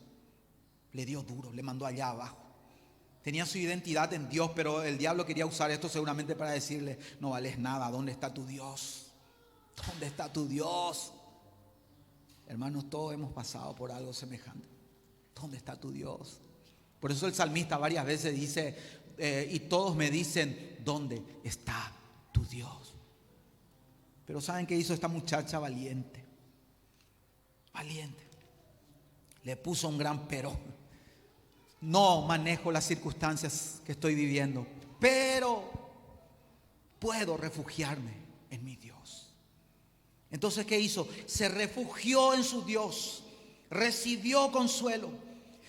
Le dio duro, le mandó allá abajo. Tenía su identidad en Dios, pero el diablo quería usar esto seguramente para decirle: no vales nada, ¿dónde está tu Dios? ¿Dónde está tu Dios? Hermanos, todos hemos pasado por algo semejante. ¿Dónde está tu Dios? Por eso el salmista varias veces dice, y todos me dicen: ¿dónde está tu Dios? Pero ¿saben qué hizo esta muchacha? Valiente. Valiente. Le puso un gran pero. No manejo las circunstancias que estoy viviendo, pero puedo refugiarme en mi Dios. Entonces, ¿qué hizo? Se refugió en su Dios, recibió consuelo.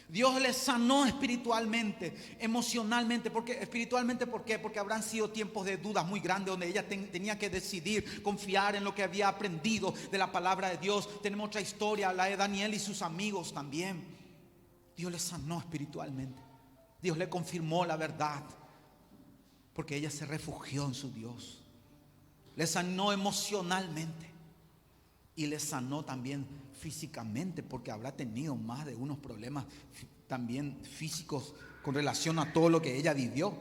Dios le sanó espiritualmente, emocionalmente. Espiritualmente, ¿por qué? Porque habrán sido tiempos de dudas muy grandes, donde ella tenía que decidir confiar en lo que había aprendido de la palabra de Dios. Tenemos otra historia, la de Daniel y sus amigos también. Dios le sanó espiritualmente. Dios le confirmó la verdad, porque ella se refugió en su Dios. Le sanó emocionalmente y le sanó también físicamente, porque habrá tenido más de unos problemas también físicos con relación a todo lo que ella vivió.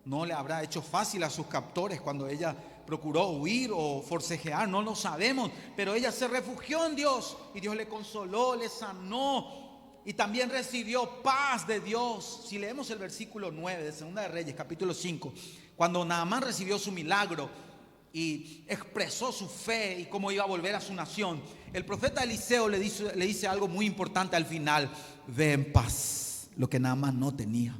No le habrá hecho fácil a sus captores cuando ella procuró huir o forcejear, no lo sabemos, pero ella se refugió en Dios y Dios le consoló, le sanó y también recibió paz de Dios. Si leemos el versículo 9 de Segunda de Reyes, capítulo 5, cuando Naamán recibió su milagro y expresó su fe y cómo iba a volver a su nación, el profeta Eliseo le dice algo muy importante al final: ve en paz. Lo que Naamán no tenía.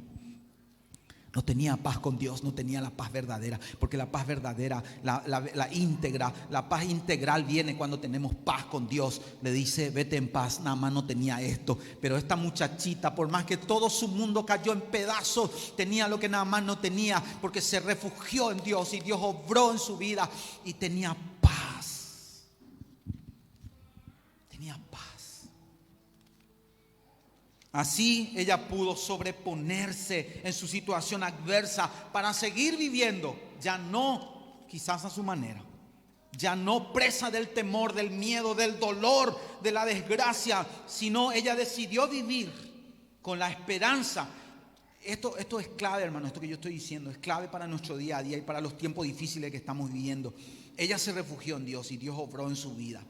No tenía paz con Dios, no tenía la paz verdadera, porque la paz verdadera, la íntegra, la paz integral viene cuando tenemos paz con Dios. Le dice: vete en paz. Naamán no tenía esto, pero esta muchachita, por más que todo su mundo cayó en pedazos, tenía lo que Naamán no tenía, porque se refugió en Dios y Dios obró en su vida y tenía paz. Tenía paz. Así ella pudo sobreponerse en su situación adversa para seguir viviendo, ya no quizás a su manera, ya no presa del temor, del miedo, del dolor, de la desgracia, sino ella decidió vivir con la esperanza. Esto es clave, hermano, esto que yo estoy diciendo es clave para nuestro día a día y para los tiempos difíciles que estamos viviendo. Ella se refugió en Dios y Dios obró en su vida.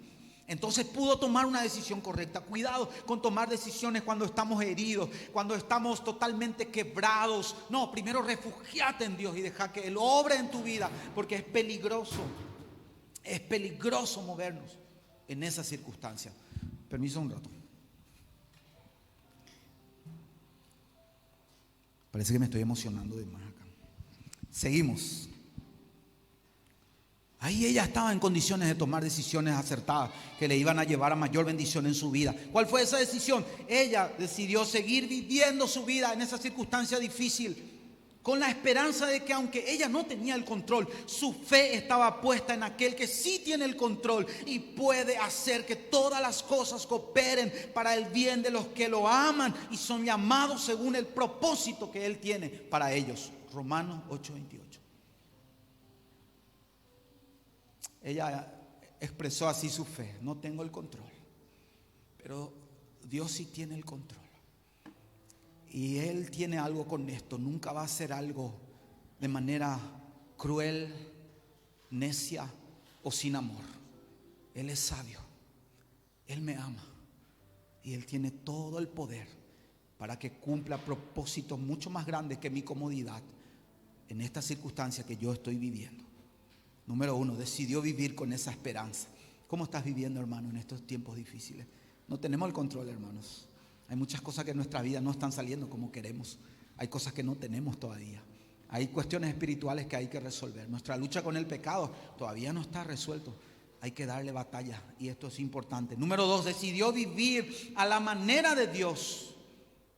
Entonces pudo tomar una decisión correcta. Cuidado con tomar decisiones cuando estamos heridos, cuando estamos totalmente quebrados. No, primero refugiate en Dios y deja que Él obre en tu vida, porque es peligroso movernos en esas circunstancias. Permiso un rato. Parece que me estoy emocionando de más acá. Seguimos. Ahí ella estaba en condiciones de tomar decisiones acertadas que le iban a llevar a mayor bendición en su vida. ¿Cuál fue esa decisión? Ella decidió seguir viviendo su vida en esa circunstancia difícil, con la esperanza de que aunque ella no tenía el control, su fe estaba puesta en aquel que sí tiene el control y puede hacer que todas las cosas cooperen para el bien de los que lo aman y son llamados según el propósito que Él tiene para ellos. Romanos 8:28. Ella expresó así su fe: no tengo el control, pero Dios sí tiene el control. Y Él tiene algo con esto. Nunca va a hacer algo de manera cruel, necia o sin amor. Él es sabio, Él me ama y Él tiene todo el poder para que cumpla propósitos mucho más grandes que mi comodidad en esta circunstancia que yo estoy viviendo. Número 1, decidió vivir con esa esperanza. ¿Cómo estás viviendo, hermano, en estos tiempos difíciles? No tenemos el control, hermanos. Hay muchas cosas que en nuestra vida no están saliendo como queremos. Hay cosas que no tenemos todavía. Hay cuestiones espirituales que hay que resolver. Nuestra lucha con el pecado todavía no está resuelto. Hay que darle batalla y esto es importante. Número 2, decidió vivir a la manera de Dios.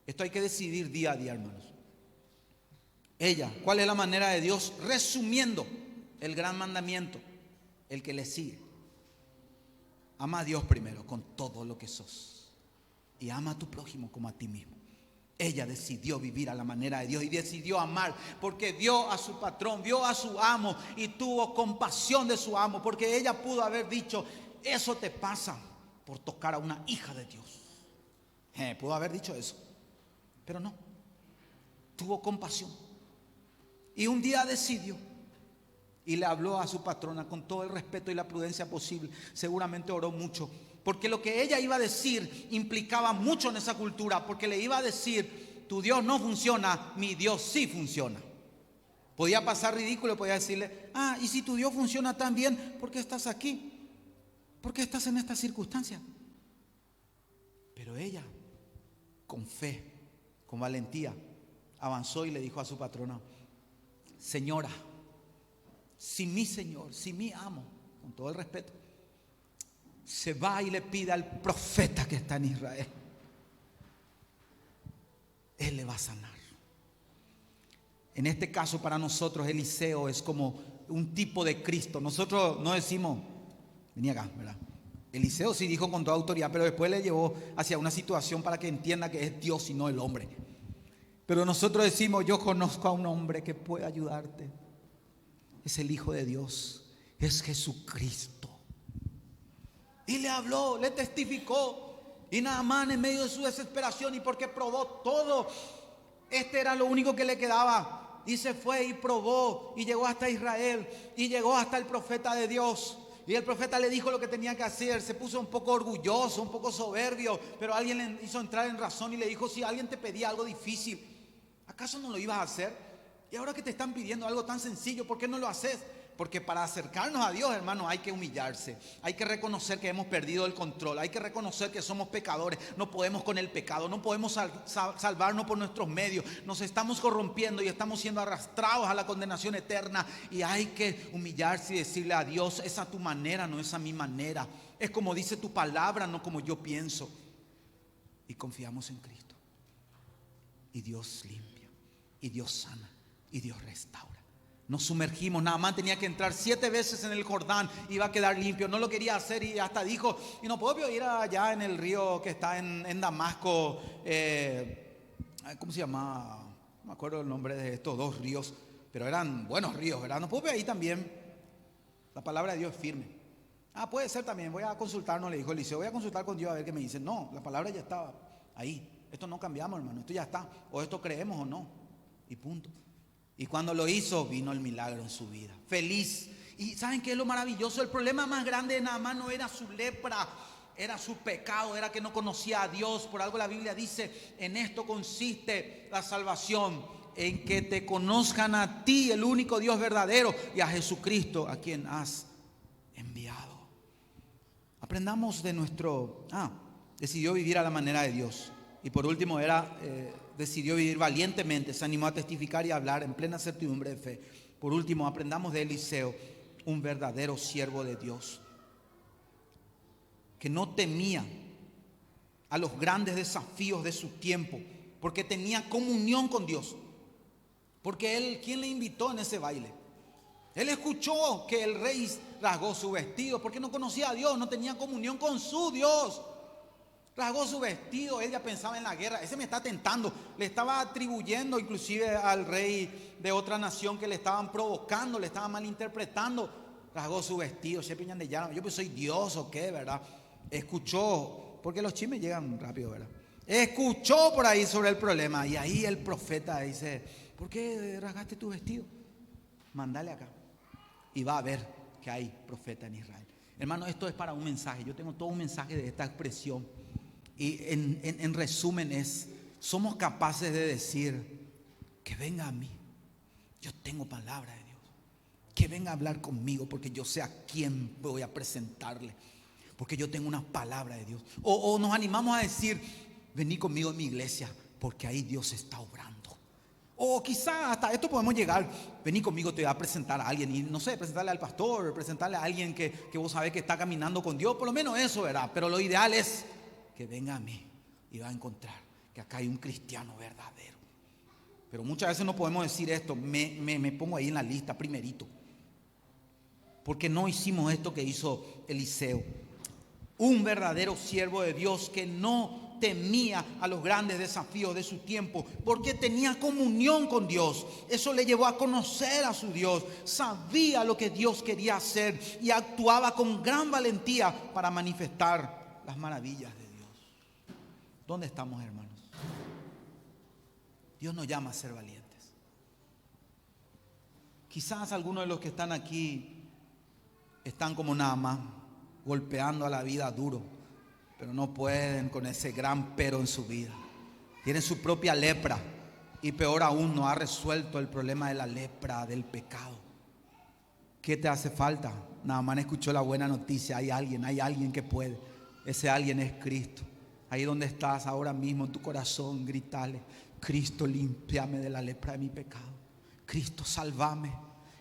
Esto hay que decidir día a día, hermanos. Ella, ¿cuál es la manera de Dios? Resumiendo el gran mandamiento, el que le sigue: ama a Dios primero con todo lo que sos y ama a tu prójimo como a ti mismo. Ella decidió vivir a la manera de Dios y decidió amar, porque vio a su patrón, vio a su amo y tuvo compasión de su amo, porque ella pudo haber dicho: eso te pasa por tocar a una hija de Dios. Pudo haber dicho eso, pero no, tuvo compasión y un día decidió y le habló a su patrona con todo el respeto y la prudencia posible. Seguramente oró mucho, porque lo que ella iba a decir implicaba mucho en esa cultura, porque le iba a decir: tu Dios no funciona, mi Dios sí funciona. Podía pasar ridículo, podía decirle: y si tu Dios funciona tan bien, ¿por qué estás aquí? ¿Por qué estás en esta circunstancia? Pero ella, con fe, con valentía, avanzó y le dijo a su patrona: señora, si mi Señor, si mi amo, con todo el respeto, se va y le pide al profeta que está en Israel, Él le va a sanar. En este caso, para nosotros Eliseo es como un tipo de Cristo. Nosotros no decimos, vení acá, ¿verdad? Eliseo sí dijo con toda autoridad, pero después le llevó hacia una situación para que entienda que es Dios y no el hombre. Pero nosotros decimos, yo conozco a un hombre que puede ayudarte. Es el Hijo de Dios, es Jesucristo. Y le habló, le testificó. Y Naamán, en medio de su desesperación, y porque probó todo, este era lo único que le quedaba, y se fue y probó, y llegó hasta Israel, y llegó hasta el profeta de Dios. Y el profeta le dijo lo que tenía que hacer. Se puso un poco orgulloso, un poco soberbio, pero alguien le hizo entrar en razón y le dijo: si alguien te pedía algo difícil, ¿acaso no lo ibas a hacer? Y ahora que te están pidiendo algo tan sencillo, ¿por qué no lo haces? Porque para acercarnos a Dios, hermano, hay que humillarse. Hay que reconocer que hemos perdido el control. Hay que reconocer que somos pecadores. No podemos con el pecado. No podemos salvarnos por nuestros medios. Nos estamos corrompiendo y estamos siendo arrastrados a la condenación eterna. Y hay que humillarse y decirle a Dios: es a tu manera, no es a mi manera. Es como dice tu palabra, no como yo pienso. Y confiamos en Cristo. Y Dios limpia. Y Dios sana. Y Dios restaura. Nos sumergimos. Naamán tenía que entrar 7 veces en el Jordán, iba a quedar limpio. No lo quería hacer y hasta dijo: y no puedo ir allá en el río que está en Damasco, ¿cómo se llama? No me acuerdo el nombre de estos 2 ríos, pero eran buenos ríos, ¿verdad? No puedo ir ahí también. La palabra de Dios es firme. Puede ser también, voy a consultarnos, le dijo Eliseo, voy a consultar con Dios a ver qué me dice. No, la palabra ya estaba ahí. Esto no cambiamos, hermano, esto ya está. O esto creemos o no, y punto. Y cuando lo hizo, vino el milagro en su vida. Feliz. Y ¿saben qué es lo maravilloso? El problema más grande de Naamán no era su lepra, era su pecado, era que no conocía a Dios. Por algo la Biblia dice: en esto consiste la salvación, en que te conozcan a ti, el único Dios verdadero, y a Jesucristo, a quien has enviado. Aprendamos de nuestro... decidió vivir a la manera de Dios. Y por último decidió vivir valientemente, se animó a testificar y a hablar en plena certidumbre de fe. Por último, aprendamos de Eliseo, un verdadero siervo de Dios, que no temía a los grandes desafíos de su tiempo, porque tenía comunión con Dios. Porque él, ¿quién le invitó en ese baile? Él escuchó que el rey rasgó su vestido, porque no conocía a Dios, no tenía comunión con su Dios. Rasgó su vestido, él ya pensaba en la guerra. Ese me está tentando. Le estaba atribuyendo inclusive al rey de otra nación que le estaban provocando, le estaban malinterpretando. Rasgó su vestido. Yo pues soy Dios o qué, ¿verdad? Escuchó, porque los chismes llegan rápido, ¿verdad? Escuchó por ahí sobre el problema. Y ahí el profeta dice: ¿por qué rasgaste tu vestido? Mándale acá. Y va a ver que hay profeta en Israel. Hermano, esto es para un mensaje. Yo tengo todo un mensaje de esta expresión. Y en resumen somos capaces de decir: que venga a mí, yo tengo palabra de Dios, que venga a hablar conmigo, porque yo sé a quién voy a presentarle, porque yo tengo una palabra de Dios. O nos animamos a decir: vení conmigo en mi iglesia, porque ahí Dios está obrando. O quizá hasta esto podemos llegar: vení conmigo, te voy a presentar a alguien, y no sé, presentarle al pastor, presentarle a alguien que vos sabés que está caminando con Dios. Por lo menos eso, ¿verdad? Pero lo ideal es que venga a mí y va a encontrar que acá hay un cristiano verdadero. Pero muchas veces no podemos decir esto: me pongo ahí en la lista primerito, porque no hicimos esto que hizo Eliseo, un verdadero siervo de Dios que no temía a los grandes desafíos de su tiempo, porque tenía comunión con Dios. Eso le llevó a conocer a su Dios, sabía lo que Dios quería hacer y actuaba con gran valentía para manifestar las maravillas de Dios. ¿Dónde estamos, hermanos? Dios nos llama a ser valientes. Quizás algunos de los que están aquí están como Naamán, golpeando a la vida duro, pero no pueden con ese gran pero en su vida. Tienen su propia lepra, y peor aún, no ha resuelto el problema de la lepra, del pecado. ¿Qué te hace falta? Naamán escuchó la buena noticia: hay alguien que puede. Ese alguien es Cristo. Ahí donde estás ahora mismo, en tu corazón, gritale: Cristo, límpiame de la lepra de mi pecado. Cristo, sálvame.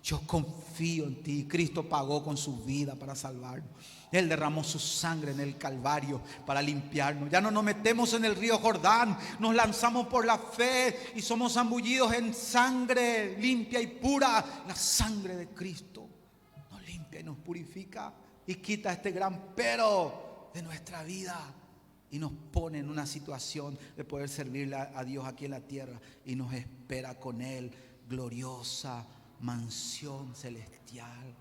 Yo confío en ti. Cristo pagó con su vida para salvarnos. Él derramó su sangre en el Calvario para limpiarnos. Ya no nos metemos en el río Jordán, nos lanzamos por la fe y somos zambullidos en sangre limpia y pura. La sangre de Cristo nos limpia y nos purifica y quita este gran pero de nuestra vida. y nos pone en una situación de poder servirle a Dios aquí en la tierra, y nos espera con Él gloriosa mansión celestial.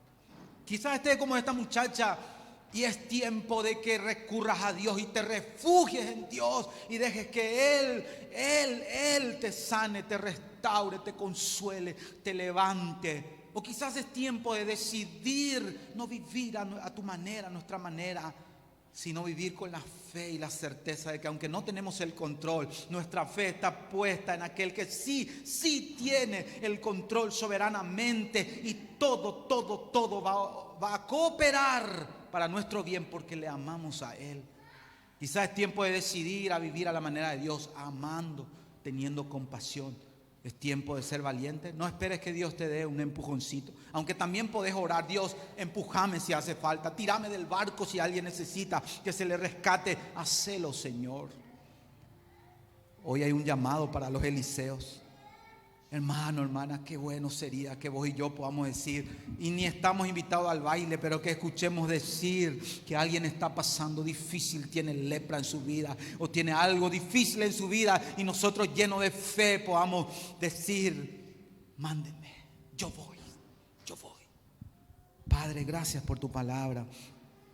Quizás estés como esta muchacha y es tiempo de que recurras a Dios y te refugies en Dios y dejes que Él te sane, te restaure, te consuele, te levante. O quizás es tiempo de decidir no vivir a tu manera, a nuestra manera, sino vivir con la fe y la certeza de que aunque no tenemos el control, nuestra fe está puesta en aquel que sí tiene el control soberanamente, y todo va a cooperar para nuestro bien porque le amamos a Él. Quizás es tiempo de decidir a vivir a la manera de Dios, amando, teniendo compasión. Es tiempo de ser valiente. No esperes que Dios te dé un empujoncito, aunque también podés orar: Dios, empujame si hace falta, tírame del barco si alguien necesita que se le rescate. Hacelo, Señor. Hoy hay un llamado para los Eliseos. Hermano, hermana, qué bueno sería que vos y yo podamos decir, y ni estamos invitados al baile, pero que escuchemos decir que alguien está pasando difícil, tiene lepra en su vida o tiene algo difícil en su vida, y nosotros llenos de fe podamos decir: mándenme, yo voy. Padre, gracias por tu palabra.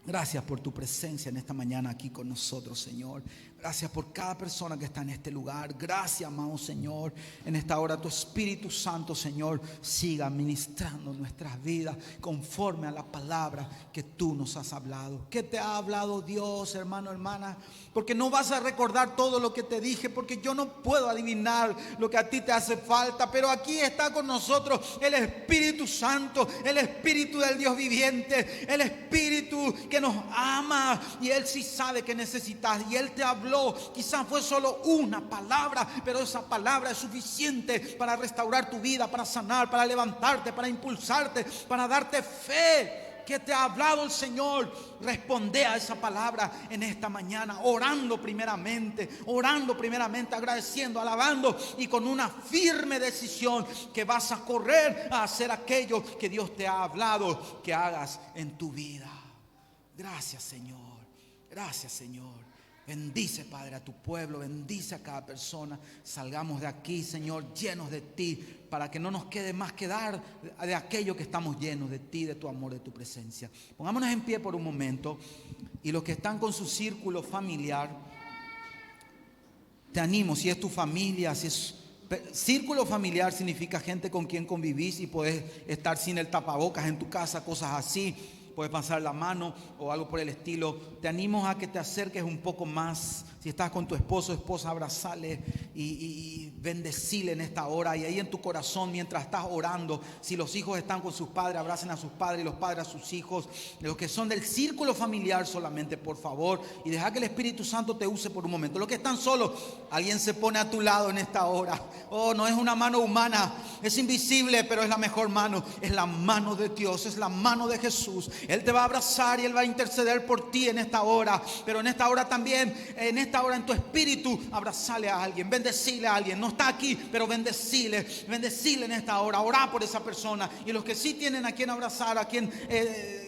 Gracias por tu presencia en esta mañana aquí con nosotros, Señor. Gracias por cada persona que está en este lugar. Gracias, amado Señor. En esta hora tu Espíritu Santo, Señor, siga ministrando nuestras vidas conforme a la palabra que tú nos has hablado. ¿Qué te ha hablado Dios, hermano, hermana? Porque no vas a recordar todo lo que te dije, porque yo no puedo adivinar lo que a ti te hace falta. Pero aquí está con nosotros el Espíritu Santo, el Espíritu del Dios viviente, el Espíritu que nos ama, y Él sí sabe que necesitas, y Él te habló. Quizás fue solo una palabra, pero esa palabra es suficiente para restaurar tu vida, para sanar, para levantarte, para impulsarte, para darte fe. ¿Qué te ha hablado el Señor? Responde a esa palabra en esta mañana, orando primeramente, agradeciendo, alabando, y con una firme decisión que vas a correr a hacer aquello que Dios te ha hablado que hagas en tu vida. Gracias, Señor. Gracias, Señor. Bendice, Padre, a tu pueblo, bendice a cada persona. Salgamos de aquí, Señor, llenos de ti, para que no nos quede más que dar de aquello que estamos llenos de ti, de tu amor, de tu presencia. Pongámonos en pie por un momento, y los que están con su círculo familiar, te animo, si es tu familia, si es... Círculo familiar significa gente con quien convivís y podés estar sin el tapabocas en tu casa, cosas así. Puedes pasar la mano o algo por el estilo. Te animo a que te acerques un poco más. Si estás con tu esposo o esposa, abrazale y bendecile en esta hora. Y ahí en tu corazón, mientras estás orando, si los hijos están con sus padres, abracen a sus padres, y los padres a sus hijos. Los que son del círculo familiar solamente, por favor. Y deja que el Espíritu Santo te use por un momento. Los que están solos, alguien se pone a tu lado en esta hora. Oh, no es una mano humana, es invisible, pero es la mejor mano. Es la mano de Dios, es la mano de Jesús. Él te va a abrazar y Él va a interceder por ti en esta hora. Pero en esta hora también, en tu espíritu, abrazale a alguien, bendecile a alguien. No está aquí, pero bendecile en esta hora. Orá por esa persona. Y los que sí tienen a quien abrazar, a quien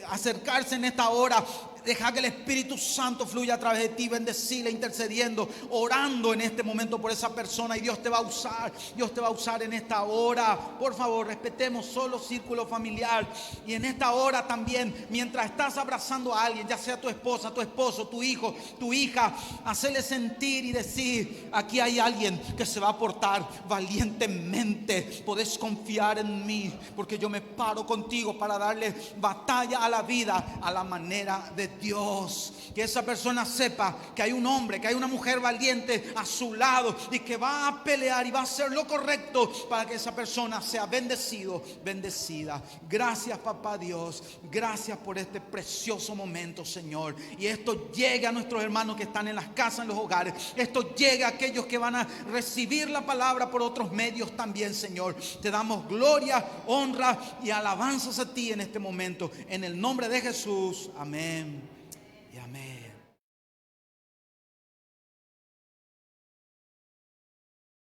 acercarse en esta hora, deja que el Espíritu Santo fluya a través de ti, bendecile, intercediendo, orando en este momento por esa persona. Y Dios te va a usar en esta hora. Por favor, respetemos solo círculo familiar. Y en esta hora también, mientras estás abrazando a alguien, ya sea tu esposa, tu esposo, tu hijo, tu hija, hacerle sentir y decir: aquí hay alguien que se va a portar valientemente. Podés confiar en mí, porque yo me paro contigo para darle batalla a la vida a la manera de Dios. Que esa persona sepa que hay un hombre, que hay una mujer valiente a su lado, y que va a pelear y va a hacer lo correcto para que esa persona sea bendecida. Gracias, papá Dios. Gracias por este precioso momento, Señor. Y esto llegue a nuestros hermanos que están en las casas, en los hogares. Esto llegue a aquellos que van a recibir la palabra por otros medios también, Señor. Te damos gloria, honra y alabanzas a ti en este momento. En el nombre de Jesús. Amén y amén.